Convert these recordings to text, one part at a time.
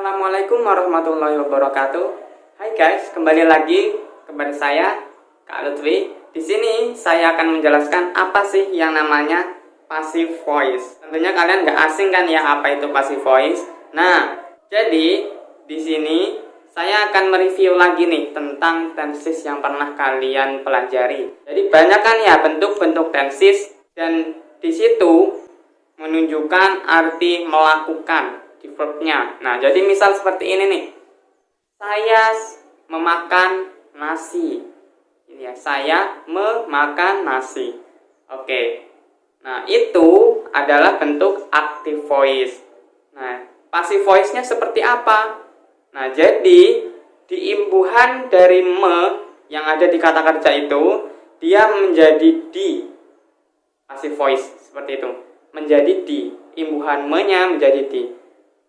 Assalamualaikum warahmatullahi wabarakatuh. Hai guys, kembali lagi kepada saya, Kak Lutfi. Di sini saya akan menjelaskan apa sih yang namanya passive voice. Tentunya kalian nggak asing kan ya apa itu passive voice. Nah, jadi di sini saya akan mereview lagi nih tentang tenses yang pernah kalian pelajari. Jadi banyak kan ya bentuk-bentuk tenses dan di situ menunjukkan arti melakukan di verbnya. Nah, jadi misal seperti ini nih. Saya memakan nasi. Ini ya, saya memakan nasi. Oke. Nah, itu adalah bentuk active voice. Nah, passive voice-nya seperti apa? Nah, jadi di imbuhan dari me yang ada di kata kerja itu, dia menjadi di. Passive voice seperti itu. Menjadi di. Imbuhan me-nya menjadi di.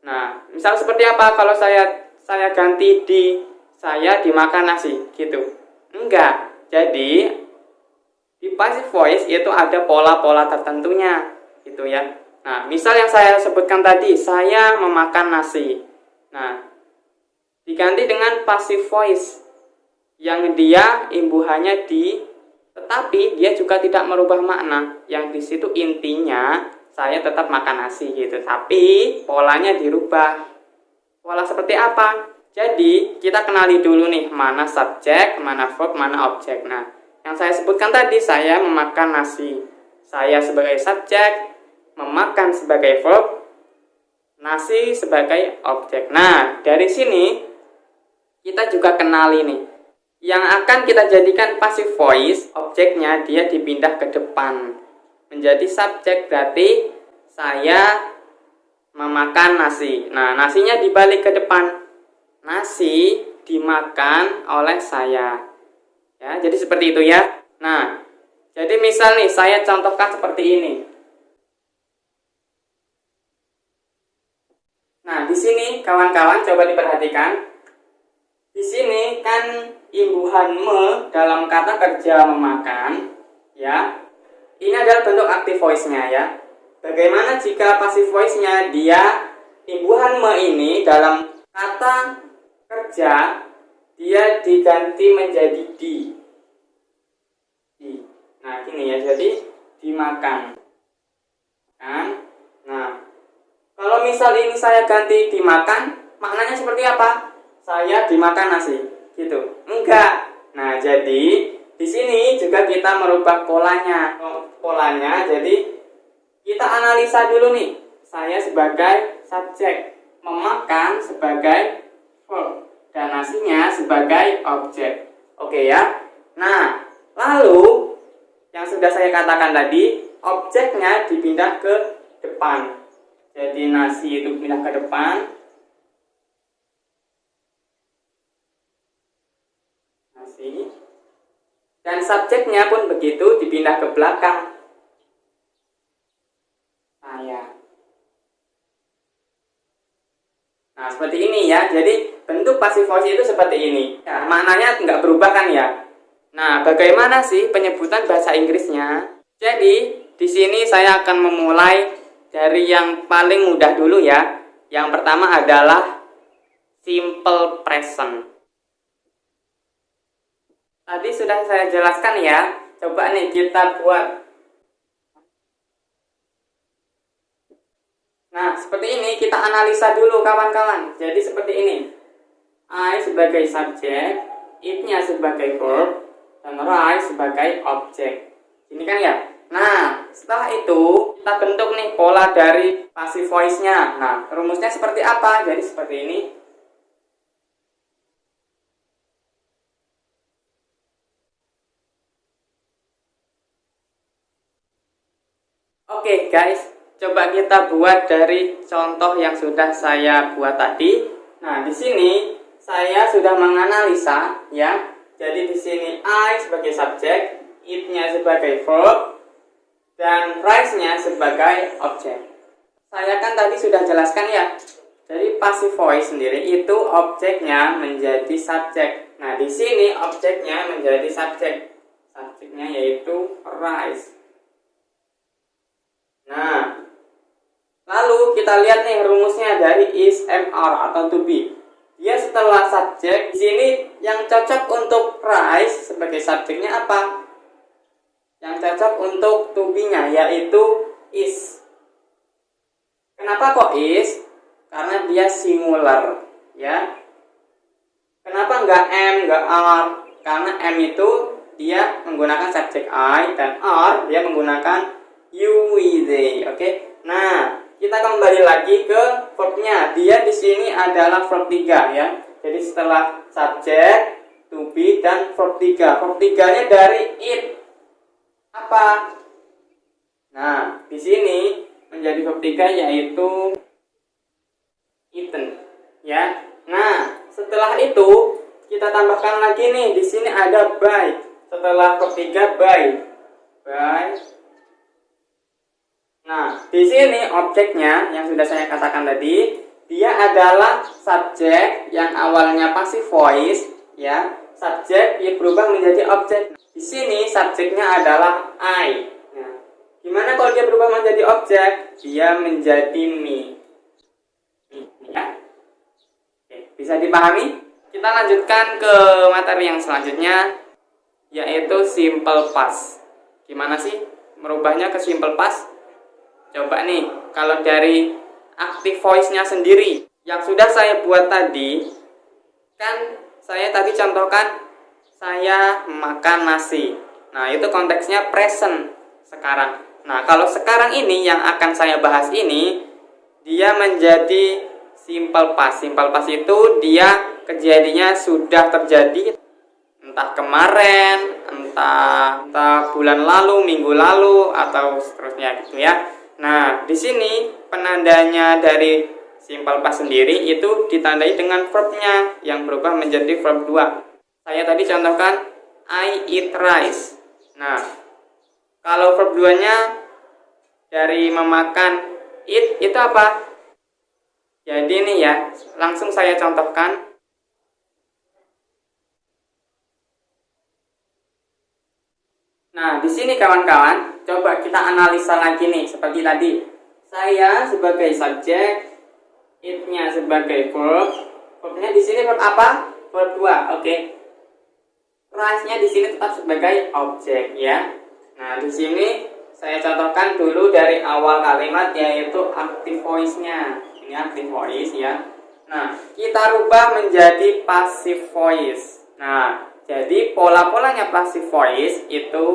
Nah, misal seperti apa kalau saya ganti di saya dimakan nasi gitu. Enggak. Jadi di passive voice itu ada pola-pola tertentunya gitu ya. Nah, misal yang saya sebutkan tadi, saya memakan nasi. Nah, diganti dengan passive voice yang dia imbuhannya di, tetapi dia juga tidak merubah makna. Yang di situ intinya saya tetap makan nasi gitu, tapi polanya dirubah. Pola seperti apa? Jadi kita kenali dulu nih mana subjek, mana verb, mana objek. Nah, yang saya sebutkan tadi, saya memakan nasi. Saya sebagai subjek, memakan sebagai verb, nasi sebagai objek. Nah, dari sini kita juga kenali nih. Yang akan kita jadikan passive voice, objeknya dia dipindah ke depan. Menjadi subjek berarti saya memakan nasi. Nah, nasinya dibalik ke depan. Nasi dimakan oleh saya. Ya, jadi seperti itu ya. Nah, jadi misal nih saya contohkan seperti ini. Nah, di sini kawan-kawan coba diperhatikan. Di sini kan imbuhan me dalam kata kerja memakan, ya. Ini adalah bentuk active voice-nya ya. Bagaimana jika passive voice-nya dia imbuhan me ini dalam kata kerja dia diganti menjadi di. Nah, gini ya. Jadi dimakan. Kan? Nah, kalau misal ini saya ganti dimakan, maknanya seperti apa? Saya dimakan nasi, gitu. Enggak. Nah, jadi di sini juga kita merubah polanya. Polanya, jadi kita analisa dulu nih. Saya sebagai subjek, memakan sebagai verb, dan nasinya sebagai objek. Oke ya. Nah, lalu yang sudah saya katakan tadi, objeknya dipindah ke depan. Jadi nasi itu pindah ke depan. Nasi. Dan subjeknya pun begitu dipindah ke belakang. Saya. Nah, seperti ini ya. Jadi bentuk passive voice itu seperti ini. Ya, maknanya nggak berubah kan ya. Nah, bagaimana sih penyebutan bahasa Inggrisnya? Jadi, di sini saya akan memulai dari yang paling mudah dulu ya. Yang pertama adalah simple present. Tadi sudah saya jelaskan ya. Coba nih kita buat. Nah, seperti ini kita analisa dulu kawan-kawan. Jadi seperti ini. I sebagai subjek, it-nya sebagai verb, dan I sebagai objek. Ini kan ya. Nah, setelah itu kita bentuk nih pola dari passive voice-nya. Nah, rumusnya seperti apa? Jadi seperti ini. Oke guys, coba kita buat dari contoh yang sudah saya buat tadi. Nah, di sini saya sudah menganalisa ya. Jadi di sini I sebagai subjek, it-nya sebagai verb, dan rise-nya sebagai objek. Saya kan tadi sudah jelaskan ya. Jadi passive voice sendiri itu objeknya menjadi subjek. Nah, di sini objeknya menjadi subjek. Subjeknya yaitu rise. Nah, Lalu kita lihat nih rumusnya dari is, am, are atau to be. Dia setelah subjek, di sini yang cocok untuk rice sebagai subjeknya apa? Yang cocok untuk to be-nya yaitu is. Kenapa kok is? Karena dia singular, ya. Kenapa nggak am, nggak are? Karena am itu dia menggunakan subjek I dan are dia menggunakan you, we, they. Oke. Nah, kita kembali lagi ke verbnya. Dia di sini adalah verb 3 ya. Jadi setelah subjek, to be dan verb 3. Verb 3-nya dari it. Apa? Nah, di sini menjadi verb 3 yaitu eaten ya. Nah, setelah itu kita tambahkan lagi nih. Di sini ada by. Setelah verb 3 by. Nah, di sini objeknya yang sudah saya katakan tadi, dia adalah subjek yang awalnya passive voice, ya. Subjek dia berubah menjadi objek. Di sini subjeknya adalah I. Nah, gimana kalau dia berubah menjadi objek? Dia menjadi me. Ya. Oke, bisa dipahami? Kita lanjutkan ke materi yang selanjutnya, yaitu simple past. Gimana sih merubahnya ke simple past? Coba nih, kalau dari active voice-nya sendiri yang sudah saya buat tadi, kan saya tadi contohkan saya makan nasi. Nah, itu konteksnya present sekarang. Nah, kalau sekarang ini yang akan saya bahas ini, dia menjadi simple past. Simple past itu dia kejadiannya sudah terjadi entah kemarin, entah bulan lalu, minggu lalu, atau seterusnya gitu ya. Nah, di sini penandanya dari simple past sendiri itu ditandai dengan verbnya yang berubah menjadi verb 2. Saya tadi contohkan I eat rice. Nah, kalau verb 2-nya dari memakan eat itu apa? Jadi ini ya, langsung saya contohkan. Nah, di sini kawan-kawan, coba kita analisa lagi nih seperti tadi. Saya sebagai subjek, it-nya sebagai verb. Verbnya di sini verb apa? Verb 2. Oke. Rice-nya di sini tetap sebagai objek ya. Nah, di sini saya contohkan dulu dari awal kalimat yaitu active voice-nya. Ini active voice ya. Nah, kita rubah menjadi passive voice. Nah, jadi pola-polanya passive voice itu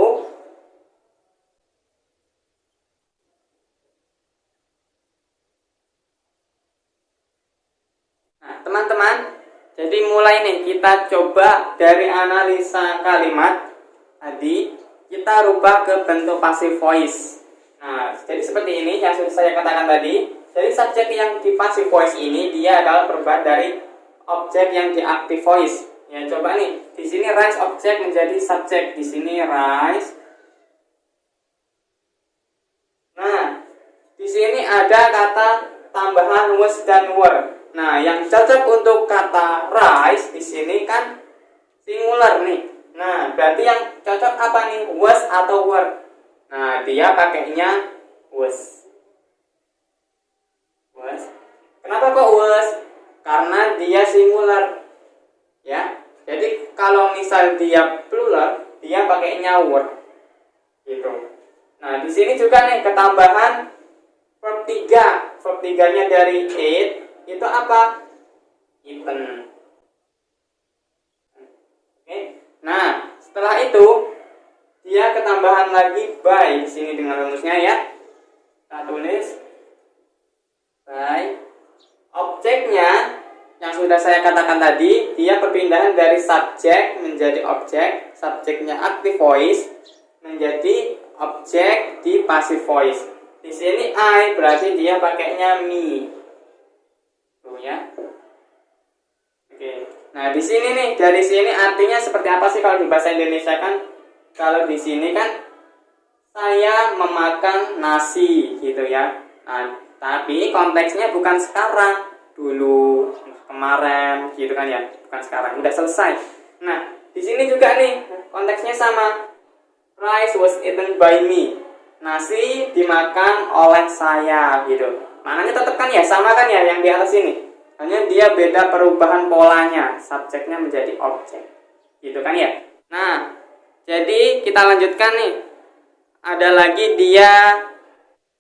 teman-teman, jadi mulai nih kita coba dari analisa kalimat tadi kita rubah ke bentuk passive voice. Nah, jadi seperti ini yang sudah saya katakan tadi. Jadi subjek yang di passive voice ini dia adalah perubahan dari objek yang di active voice. Ya, coba nih. Di sini rice objek menjadi subjek. Di sini rice. Nah, di sini ada kata tambahan was dan were. Nah, yang cocok untuk kata rice di sini kan singular nih. Nah, berarti yang cocok apa nih? Was atau were? Nah, dia pakainya was. Was. Kenapa kok was? Karena dia singular. Ya. Jadi kalau misal dia plural, dia pakainya were. Gitu. Nah, di sini juga nih ketambahan verb 3. Verb 3-nya dari eat itu apa? Eaten. Oke. Nah, setelah itu dia ketambahan lagi by di sini dengan rumusnya ya. Kita tulis by. Objeknya yang sudah saya katakan tadi, dia perpindahan dari subjek menjadi objek. Subjeknya active voice menjadi objek di passive voice. Di sini I berarti dia pakainya me. Tuh ya. Oke. Nah, di sini nih, dari sini artinya seperti apa sih kalau di bahasa Indonesia kan? Kalau di sini kan saya memakan nasi gitu ya. Nah, tapi konteksnya bukan sekarang, dulu, kemarin gitu kan ya, bukan sekarang, udah selesai. Nah, di sini juga nih konteksnya sama. Rice was eaten by me. Nasi dimakan oleh saya gitu. Maknanya tetap kan ya, sama kan ya yang di atas ini. Hanya dia beda perubahan polanya, subjeknya menjadi objek. Gitu kan ya. Nah, jadi kita lanjutkan nih. Ada lagi dia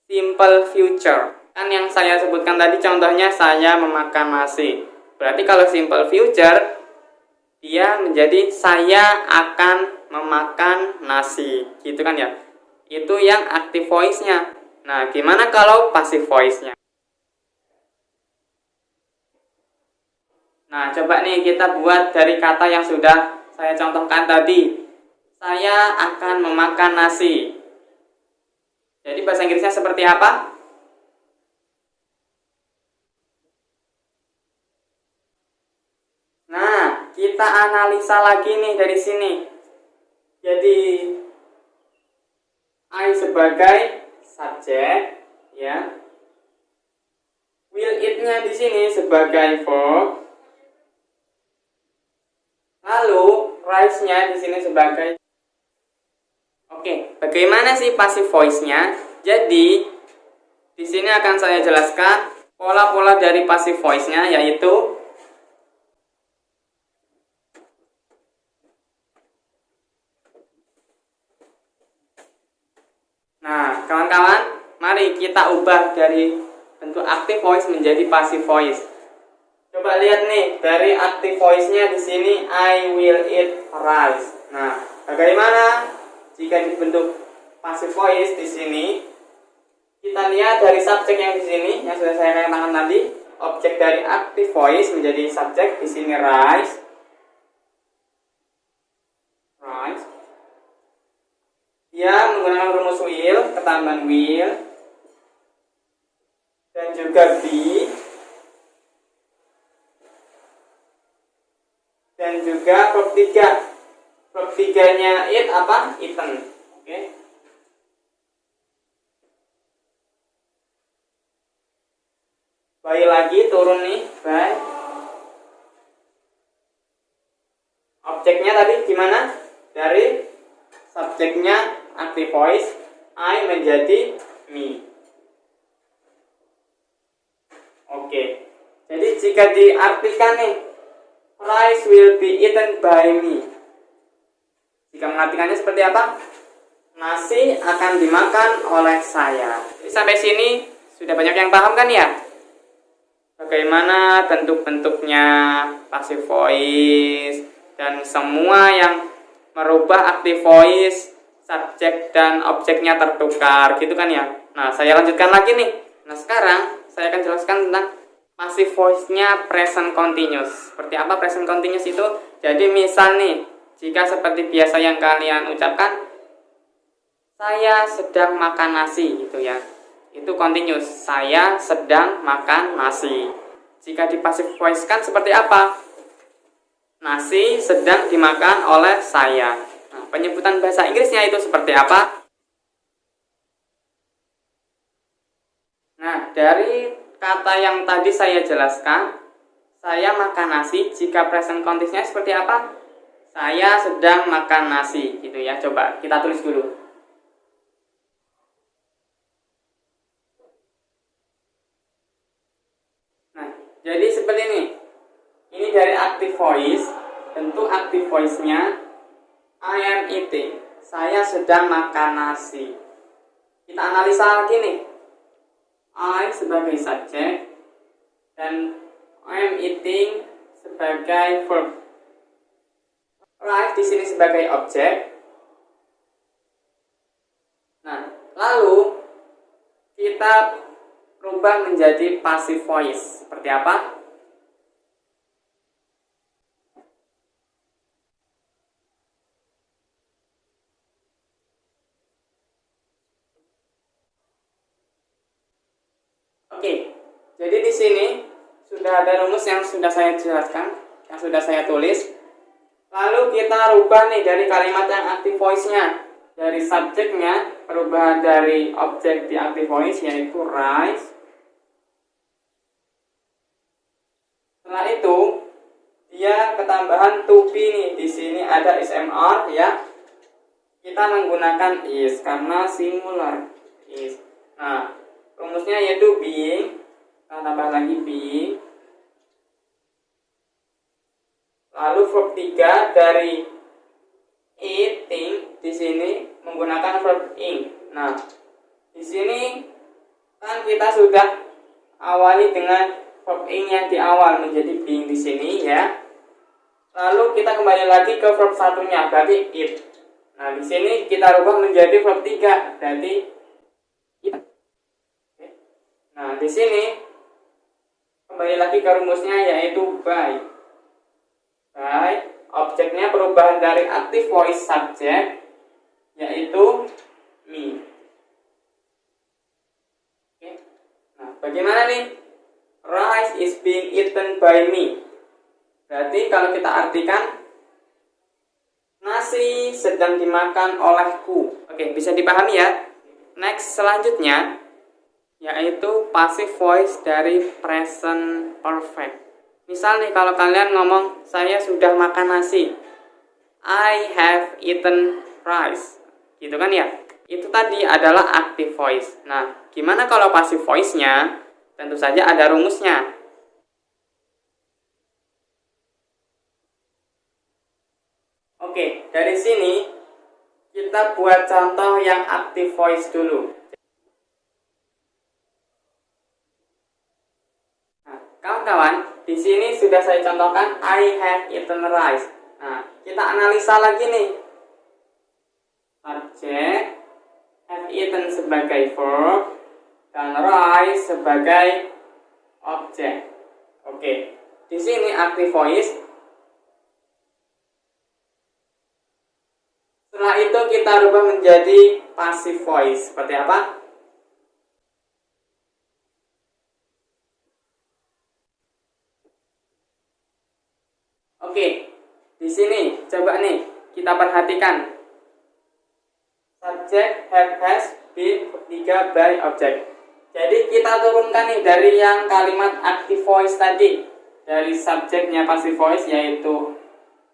simple future. Kan yang saya sebutkan tadi contohnya saya memakan nasi. Berarti kalau simple future dia menjadi saya akan memakan nasi. Gitu kan ya. Itu yang active voice-nya. Nah, gimana kalau passive voice-nya? Nah, coba nih kita buat dari kata yang sudah saya contohkan tadi. Saya akan memakan nasi. Jadi bahasa Inggrisnya seperti apa? Nah, kita analisa lagi nih dari sini. Jadi I sebagai subjek, ya. Will it-nya di sini sebagai verb. Lalu rise-nya di sini sebagai. Oke, bagaimana sih passive voice-nya? Jadi di sini akan saya jelaskan pola-pola dari passive voice-nya, yaitu nah, kawan-kawan, mari kita ubah dari bentuk active voice menjadi passive voice. Coba lihat nih, dari active voice-nya di sini I will eat rice. Nah, bagaimana jika dibentuk passive voice di sini? Kita lihat dari subjek yang di sini yang sudah saya katakan tadi, objek dari active voice menjadi subjek di sini rice. Rice. Dia menggunakan rumus will, ketambahan will, dan juga be, dan juga verb 3. Verb 3-nya eat apa? Eaten. Oke. By lagi turun nih, by. Objeknya tadi gimana? Dari subjeknya active voice I menjadi me. Oke. Jadi jika diartikan nih, rice will be eaten by me. Jika mengartikannya seperti apa? Nasi akan dimakan oleh saya. Jadi sampai sini sudah banyak yang paham kan ya? Bagaimana bentuk-bentuknya passive voice dan semua yang merubah active voice, subjek dan objeknya tertukar, gitu kan ya. Nah, saya lanjutkan lagi nih. Nah, sekarang saya akan jelaskan tentang passive voice-nya present continuous. Seperti apa present continuous itu? Jadi misal nih, jika seperti biasa yang kalian ucapkan, saya sedang makan nasi, gitu ya. Itu continuous. Saya sedang makan nasi. Jika di passive voice kan seperti apa? Nasi sedang dimakan oleh saya. Nah, penyebutan bahasa Inggrisnya itu seperti apa? Nah, dari kata yang tadi saya jelaskan, saya makan nasi, jika present continuous-nya seperti apa? Saya sedang makan nasi, gitu ya. Coba kita tulis dulu. Jadi seperti ini. Ini dari active voice. Bentuk active voice-nya I am eating. Saya sedang makan nasi. Kita analisa lagi nih. I sebagai subjek dan I am eating sebagai verb. Right di sini sebagai objek. Nah, lalu kita rubah menjadi passive voice. Seperti apa? Oke. Jadi di sini sudah ada rumus yang sudah saya jelaskan, yang sudah saya tulis. Lalu kita rubah nih dari kalimat yang active voice-nya. Dari subjeknya, perubahan dari objek di active voice yaitu rice. Setelah itu, dia ketambahan to be nih. Di sini ada ismr ya. Kita menggunakan is karena singular. Is. Nah, rumusnya yaitu being Kita tambah lagi being. Lalu verb 3 dari eating di sini menggunakan verb ing. Nah, di sini kan kita sudah awali dengan verb ing yang di awal menjadi being di sini ya. Lalu kita kembali lagi ke verb satunya berarti eat. Nah, di sini kita rubah menjadi verb 3 berarti eat. Nah, di sini kembali lagi ke rumusnya yaitu by. By objeknya perubahan dari active voice subject yaitu me. Oke. Nah, bagaimana nih? Rice is being eaten by me. Berarti kalau kita artikan nasi sedang dimakan olehku. Oke, bisa dipahami ya. Next selanjutnya yaitu passive voice dari present perfect. Misal nih kalau kalian ngomong saya sudah makan nasi, I have eaten rice, gitu kan ya. Itu tadi adalah active voice. Nah, gimana kalau passive voice-nya? Tentu saja ada rumusnya. Oke, dari sini kita buat contoh yang active voice dulu. Kawan-kawan, di sini sudah saya contohkan I have eaten rice. Nah, kita analisa lagi nih. Subjek, have eaten sebagai verb dan rice sebagai objek. Oke. Di sini active voice. Setelah itu kita rubah menjadi passive voice. Seperti apa? Oke, di sini coba nih kita perhatikan subjek have has been 3 by object. Jadi kita turunkan nih dari yang kalimat active voice tadi, dari subjeknya passive voice yaitu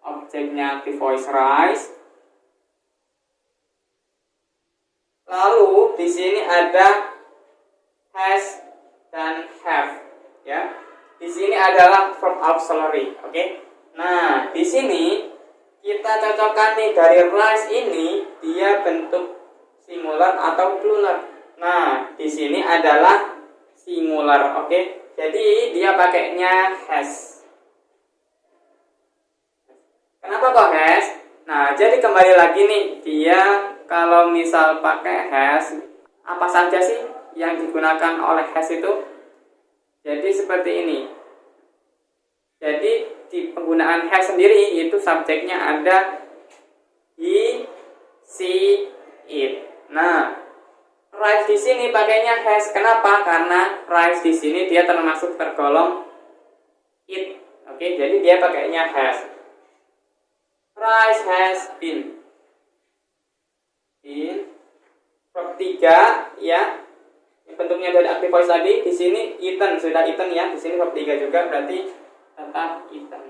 objeknya active voice rice. Lalu di sini ada has dan have, ya. Di sini adalah verb auxiliary, oke? Nah, di sini kita cocokkan nih dari rice ini dia bentuk singular atau plural. Nah, di sini adalah singular, oke? Jadi dia pakainya has. Kenapa kok has? Nah, jadi kembali lagi nih, dia kalau misal pakai has, apa saja sih yang digunakan oleh has itu? Jadi seperti ini. Jadi di penggunaan has sendiri itu subjeknya ada he, she, it. Nah, rice di sini pakainya has. Kenapa? Karena rice di sini dia termasuk tergolong it. Oke, jadi dia pakainya has. Rice has been. Verb 3 ya. Bentuknya dari active voice tadi, di sini eaten, sudah eaten ya. Di sini verb 3 juga berarti tetap eaten.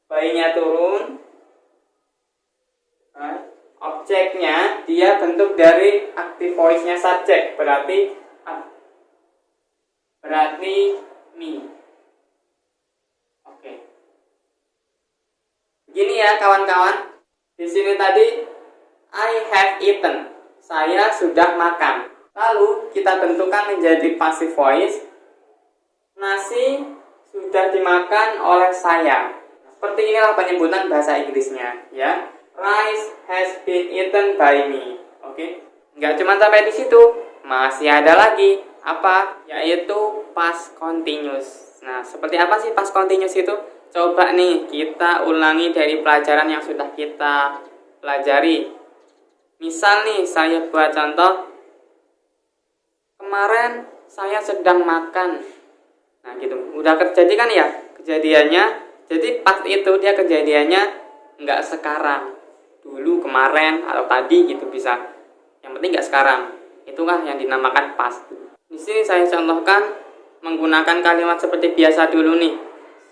By-nya turun. Nah, objeknya dia bentuk dari active voice-nya subjek, berarti me. Oke. Begini ya kawan-kawan. Di sini tadi I have eaten. Saya sudah makan. Lalu kita bentukkan menjadi passive voice. Nasi sudah dimakan oleh saya. Seperti inilah penyebutan bahasa Inggrisnya, ya. Rice has been eaten by me. Oke. Nggak cuma sampai di situ, masih ada lagi apa? Yaitu past continuous. Nah, seperti apa sih past continuous itu? Coba nih kita ulangi dari pelajaran yang sudah kita pelajari. Misal nih saya buat contoh, kemarin saya sedang makan. Nah gitu, udah terjadi kan ya kejadiannya. Jadi pas itu dia kejadiannya nggak sekarang, dulu, kemarin, atau tadi gitu bisa. Yang penting nggak sekarang. Itulah yang dinamakan past. Di sini saya contohkan menggunakan kalimat seperti biasa dulu nih.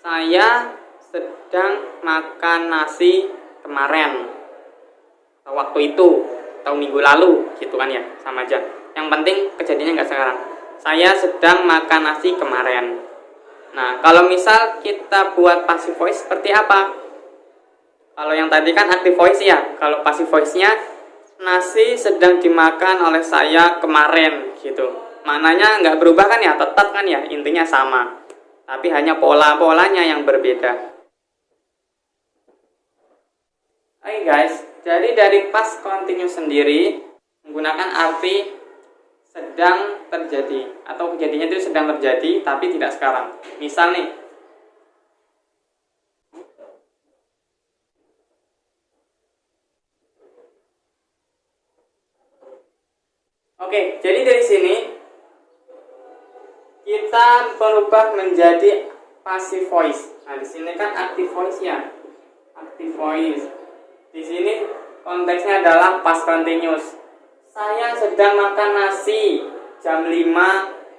Saya sedang makan nasi kemarin, atau waktu itu, atau minggu lalu, gitu kan ya, sama aja. Yang penting kejadiannya nggak sekarang. Saya sedang makan nasi kemarin. Nah, kalau misal kita buat passive voice seperti apa? Kalau yang tadi kan active voice ya. Kalau passive voice-nya, nasi sedang dimakan oleh saya kemarin gitu. Maknanya nggak berubah kan ya, tetap kan ya, intinya sama. Tapi hanya pola-polanya yang berbeda. Oke guys, jadi dari past continuous sendiri menggunakan arti sedang terjadi atau kejadiannya itu sedang terjadi tapi tidak sekarang. Misal nih, oke, jadi dari sini kita berubah menjadi passive voice. Nah, di sini kan active voice ya. Active voice. Di sini konteksnya adalah past continuous. Saya sedang makan nasi jam 5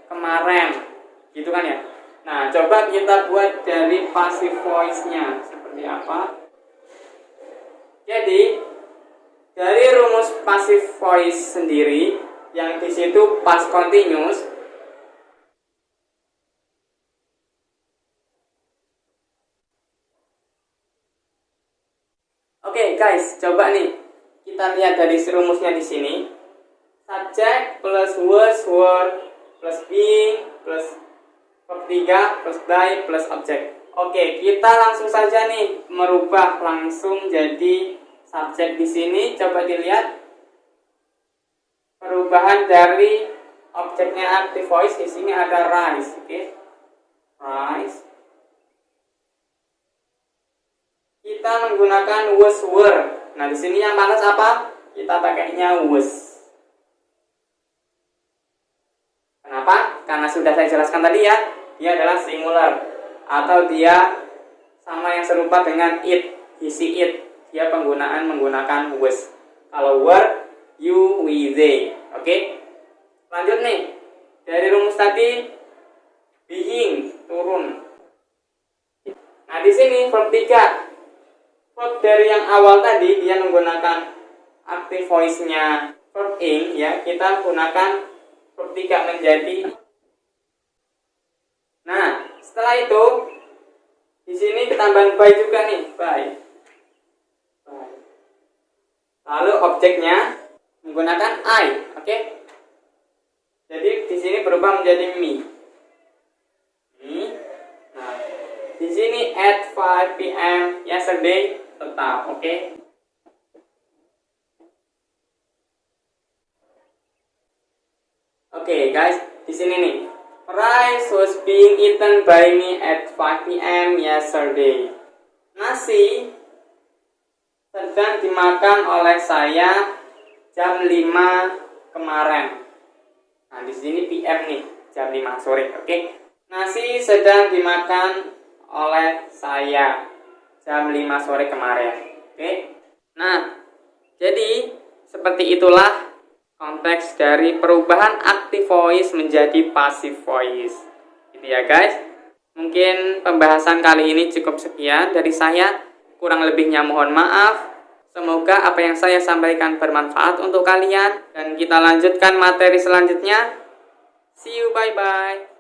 kemarin. Gitu kan ya? Nah, coba kita buat dari passive voice-nya seperti apa? Jadi, dari rumus passive voice sendiri yang di situ past continuous, oke guys, coba nih kita lihat dari rumusnya di sini. Subject plus was, were, plus being, plus verb 3, plus die, plus object. Oke, kita langsung saja nih merubah langsung jadi subjek di sini. Coba dilihat perubahan dari objeknya active voice. Di sini ada rise, oke? Rise. Kita menggunakan was, were. Nah, di sini yang panas apa? Kita pakainya was. Kenapa? Karena sudah saya jelaskan tadi ya, dia adalah singular atau dia sama yang serupa dengan it, isi it. Dia menggunakan was. Kalau were, you, we, they. Oke? Lanjut nih. Dari rumus tadi being turun. Nah, di sini verb 3. Verb dari yang awal tadi dia menggunakan active voice-nya verb ing ya, kita gunakan verb 3 menjadi. Nah, setelah itu di sini ketambahan by juga nih, by. Lalu objeknya menggunakan I, oke? Jadi di sini berubah menjadi me. Nah, di sini at 5 p.m. yesterday tetap, oke? Oke guys, di sini nih. Rice was being eaten by me at 5 p.m. yesterday. Nasi sedang dimakan oleh saya jam 5 kemarin. Nah, di sini PM nih, jam 5 sore, oke? Nasi sedang dimakan oleh saya jam 5 sore kemarin. Oke. Nah, jadi seperti itulah konteks dari perubahan active voice menjadi passive voice. Gitu ya, guys. Mungkin pembahasan kali ini cukup sekian dari saya. Kurang lebihnya mohon maaf. Semoga apa yang saya sampaikan bermanfaat untuk kalian dan kita lanjutkan materi selanjutnya. See you, bye-bye.